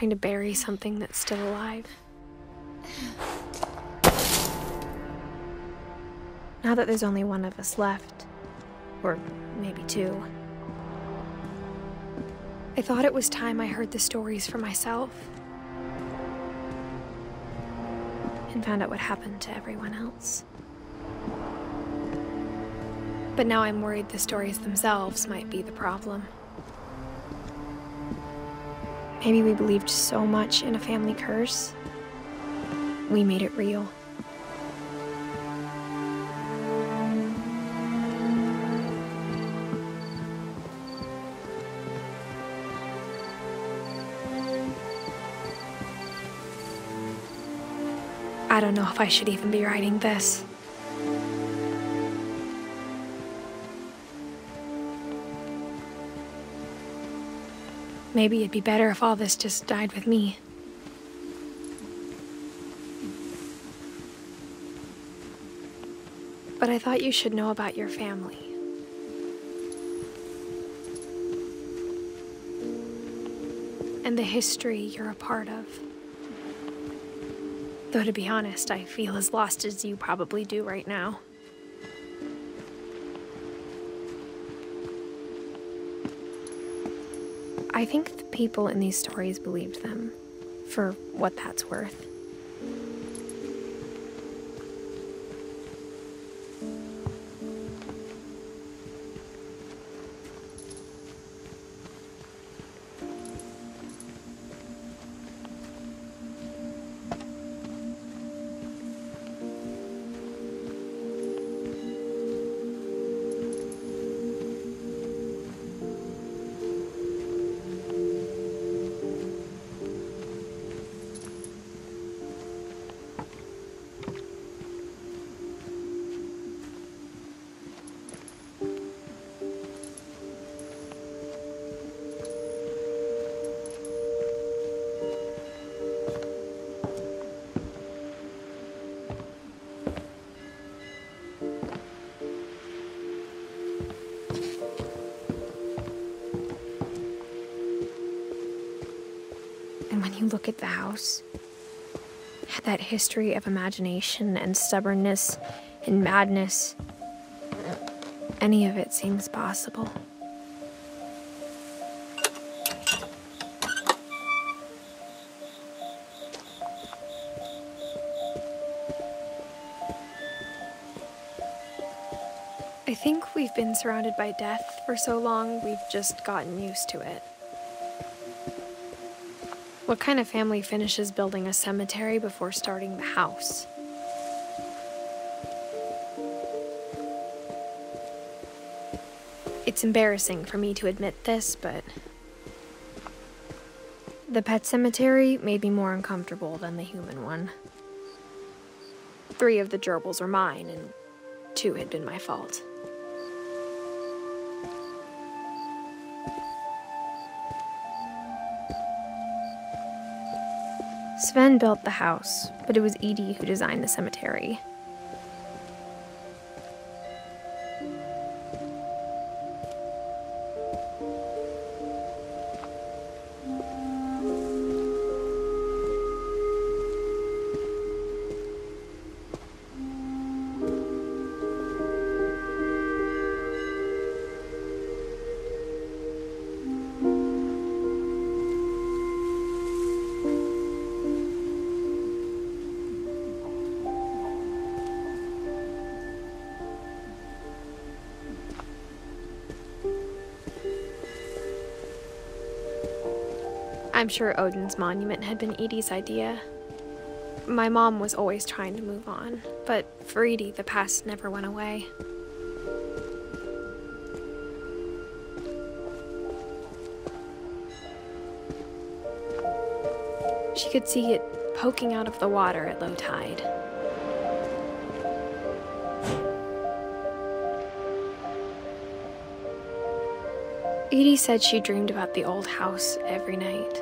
trying to bury something that's still alive. Now that there's only one of us left, or maybe two, I thought it was time I heard the stories for myself and found out what happened to everyone else. But now I'm worried the stories themselves might be the problem. Maybe we believed so much in a family curse, we made it real. I don't know if I should even be writing this. Maybe it'd be better if all this just died with me. But I thought you should know about your family. And the history you're a part of. Though to be honest, I feel as lost as you probably do right now. I think the people in these stories believed them, for what that's worth. And when you look at the house, that history of imagination and stubbornness and madness, any of it seems possible. I think we've been surrounded by death for so long, we've just gotten used to it. What kind of family finishes building a cemetery before starting the house? It's embarrassing for me to admit this, but the pet cemetery made me more uncomfortable than the human one. 3 of the gerbils were mine, and 2 had been my fault. Sven built the house, but it was Edie who designed the cemetery. I'm sure Odin's monument had been Edie's idea. My mom was always trying to move on, but for Edie, the past never went away. She could see it poking out of the water at low tide. Edie said she dreamed about the old house every night.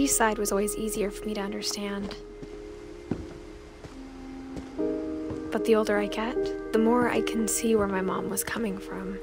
She's side was always easier for me to understand. But the older I get, the more I can see where my mom was coming from.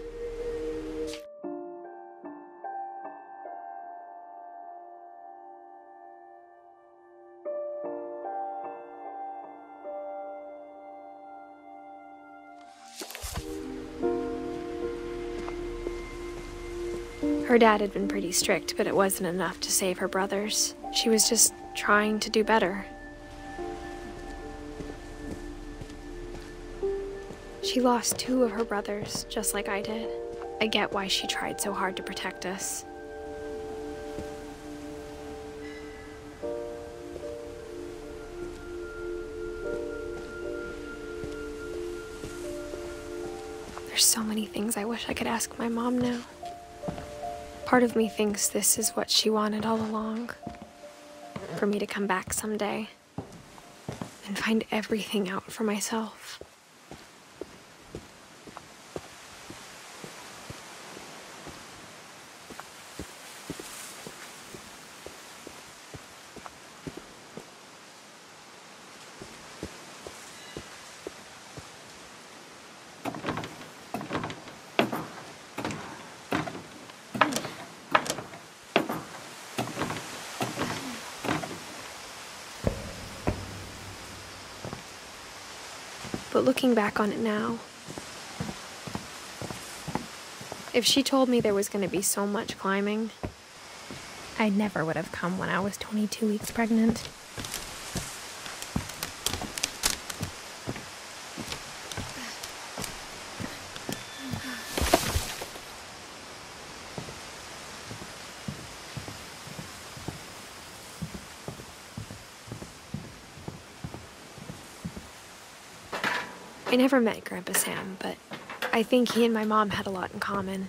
Her dad had been pretty strict, but it wasn't enough to save her brothers. She was just trying to do better. She lost 2 of her brothers, just like I did. I get why she tried so hard to protect us. There's so many things I wish I could ask my mom now. Part of me thinks this is what she wanted all along. For me to come back someday and find everything out for myself. But looking back on it now, if she told me there was going to be so much climbing, I never would have come when I was 22 weeks pregnant. I never met Grandpa Sam, but I think he and my mom had a lot in common.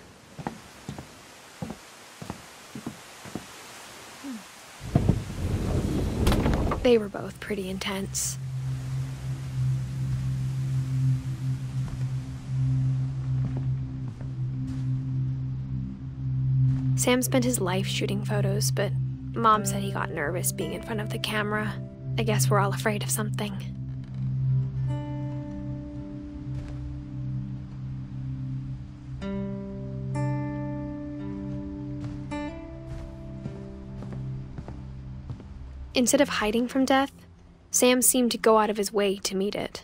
They were both pretty intense. Sam spent his life shooting photos, but Mom said he got nervous being in front of the camera. I guess we're all afraid of something. Instead of hiding from death, Sam seemed to go out of his way to meet it.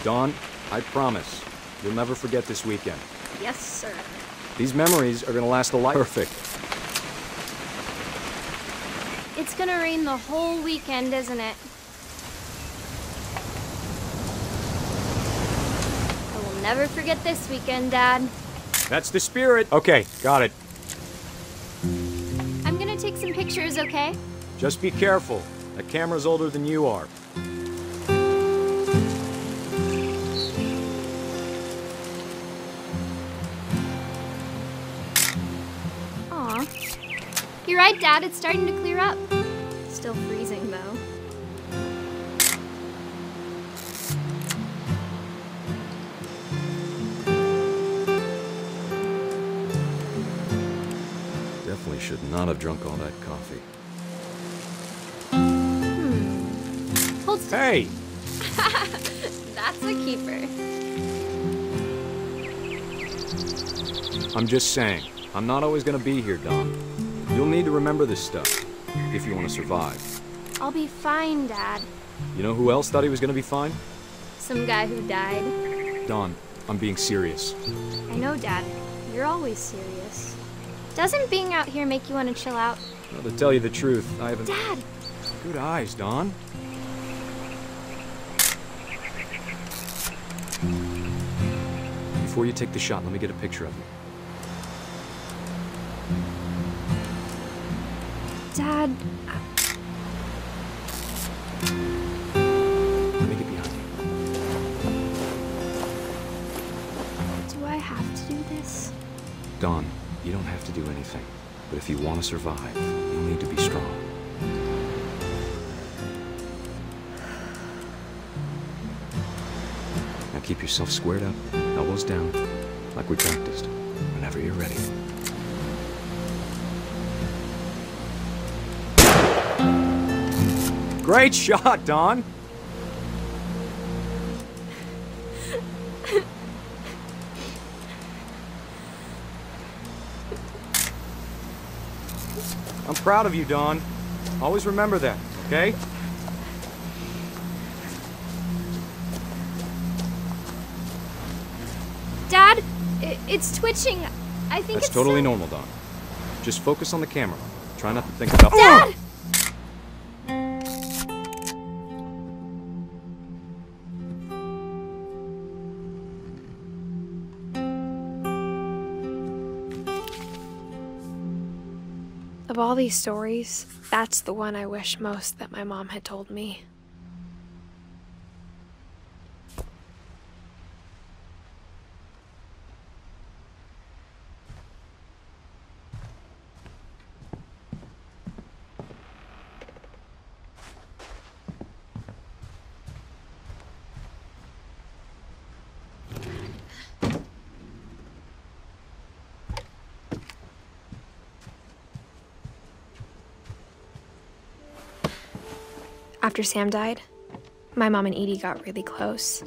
Dawn, I promise, you'll never forget this weekend. Yes, sir. These memories are gonna last a life. Perfect. It's gonna rain the whole weekend, isn't it? I will never forget this weekend, Dad. That's the spirit. Okay, got it. I'm gonna take some pictures, okay? Just be careful. That camera's older than you are. Aw. You're right, Dad. It's starting to clear up. Still freezing, though. Definitely should not have drunk all that coffee. Hold still. Hey! That's a keeper. I'm just saying, I'm not always gonna be here, Dawn. You'll need to remember this stuff, if you want to survive. I'll be fine, Dad. You know who else thought he was gonna be fine? Some guy who died. Dawn, I'm being serious. I know, Dad. You're always serious. Doesn't being out here make you want to chill out? Well, to tell you the truth, I haven't... Dad! Good eyes, Dawn. Before you take the shot, let me get a picture of you. Dad, Let me get behind you. do I have to do this? Dawn, you don't have to do anything. But if you want to survive, you'll need to be strong. Now keep yourself squared up, elbows down, like we practiced, whenever you're ready. Great shot, Dawn! I'm proud of you, Dawn. Always remember that, okay? Dad, it's twitching. I think That's it's totally normal, Dawn. Just focus on the camera. Try not to think about— Dad! Of all these stories, that's the one I wish most that my mom had told me. After Sam died, my mom and Edie got really close.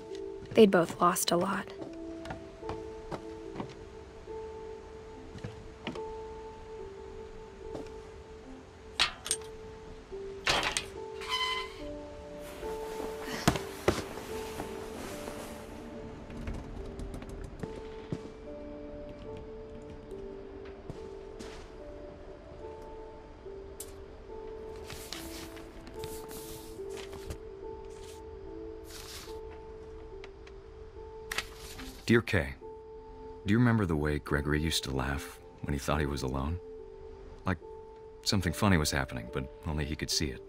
They'd both lost a lot. Dear Kay, do you remember the way Gregory used to laugh when he thought he was alone? Like something funny was happening, but only he could see it.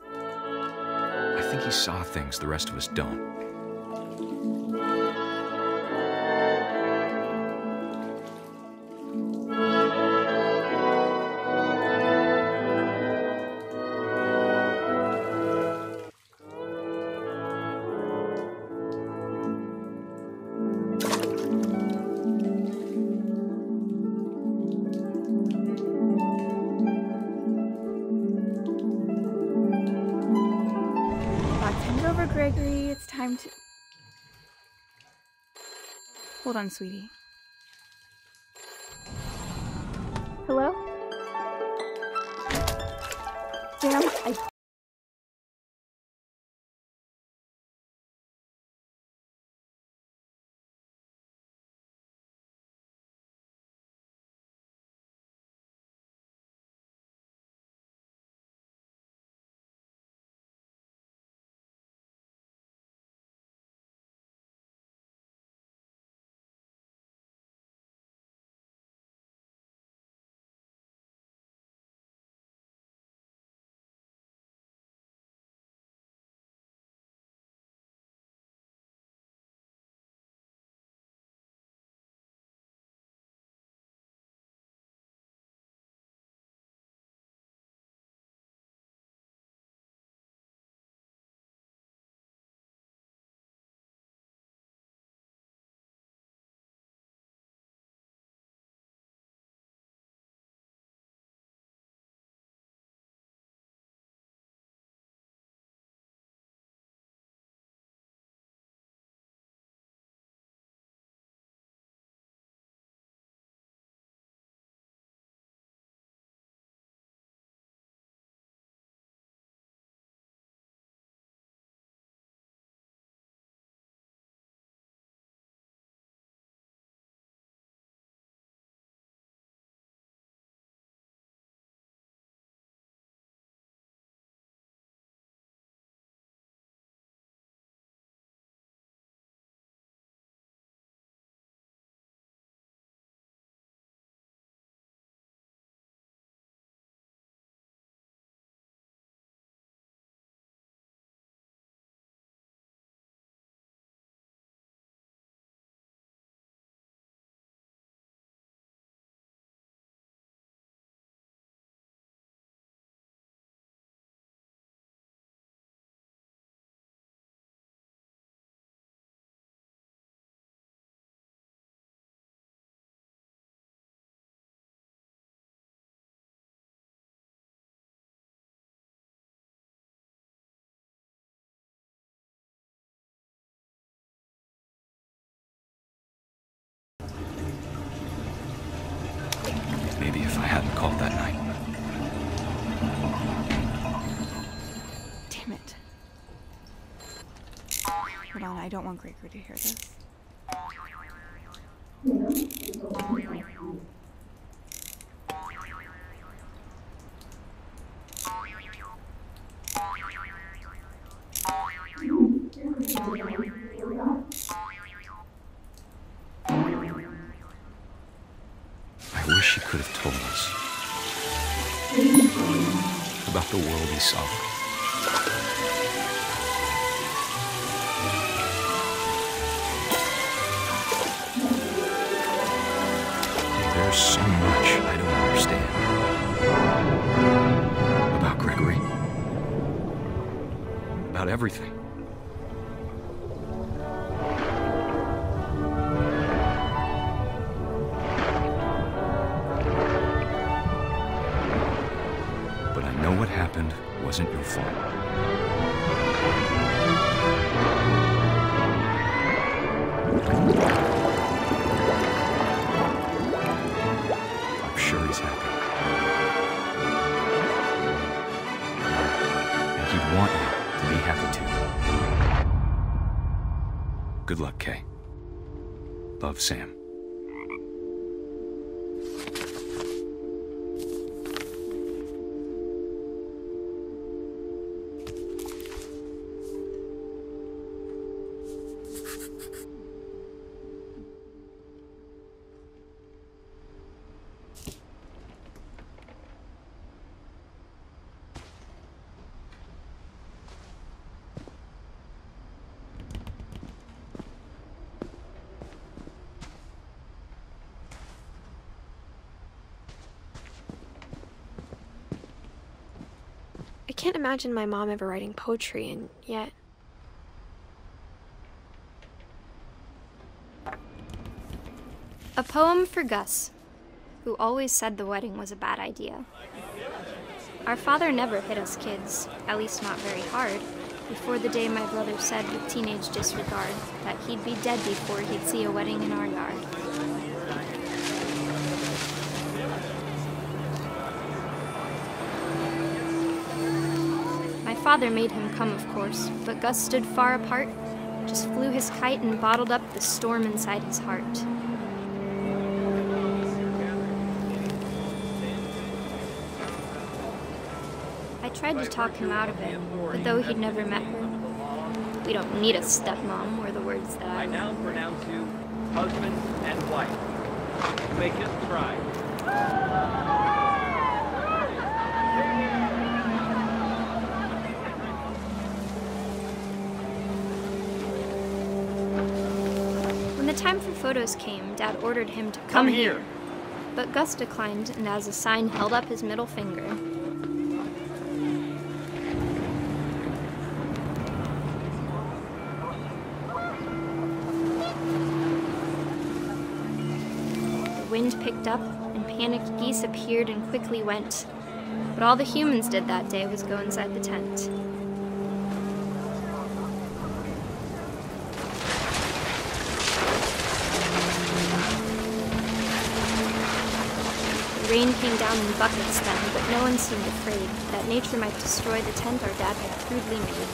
I think he saw things the rest of us don't. Over, Gregory. It's time to... Hold on, sweetie. Hello? Sam, I on. I don't want Gregory to hear this. I wish he could have told us about the world he saw. There's so much I don't understand about Gregory, about everything. But I know what happened wasn't your fault. I'm sure he's happy. And he'd want you to be happy too. Good luck, Kay. Love, Sam. I can't imagine my mom ever writing poetry, and yet... A poem for Gus, who always said the wedding was a bad idea. Our father never hit us kids, at least not very hard, before the day my brother said with teenage disregard that he'd be dead before he'd see a wedding in our yard. My father made him come, of course, but Gus stood far apart, just flew his kite and bottled up the storm inside his heart. I tried to talk him out of it, but though he'd never met her, we don't need a stepmom were the words that I now pronounce you husband and wife. Make it try. When the time for photos came, Dad ordered him to come here. But Gus declined and as a sign held up his middle finger. The wind picked up and panicked geese appeared and quickly went. But all the humans did that day was go inside the tent. The rain came down in buckets then, but no one seemed afraid that nature might destroy the tent our dad had crudely made.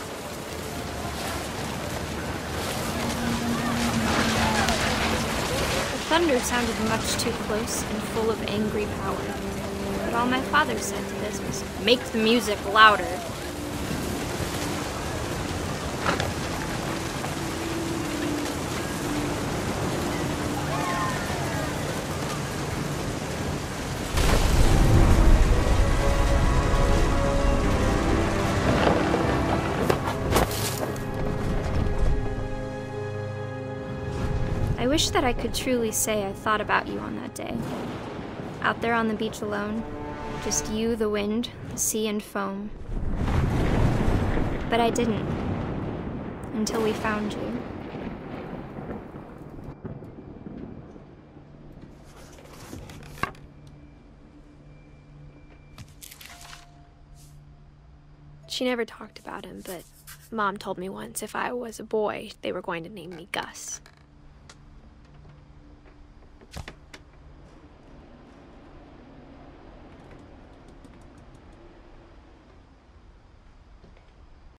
The thunder sounded much too close and full of angry power. But all my father said to this was, "Make the music louder." I wish that I could truly say I thought about you on that day. Out there on the beach alone, just you, the wind, the sea, and foam. But I didn't, until we found you. She never talked about him, but Mom told me once if I was a boy, they were going to name me Gus.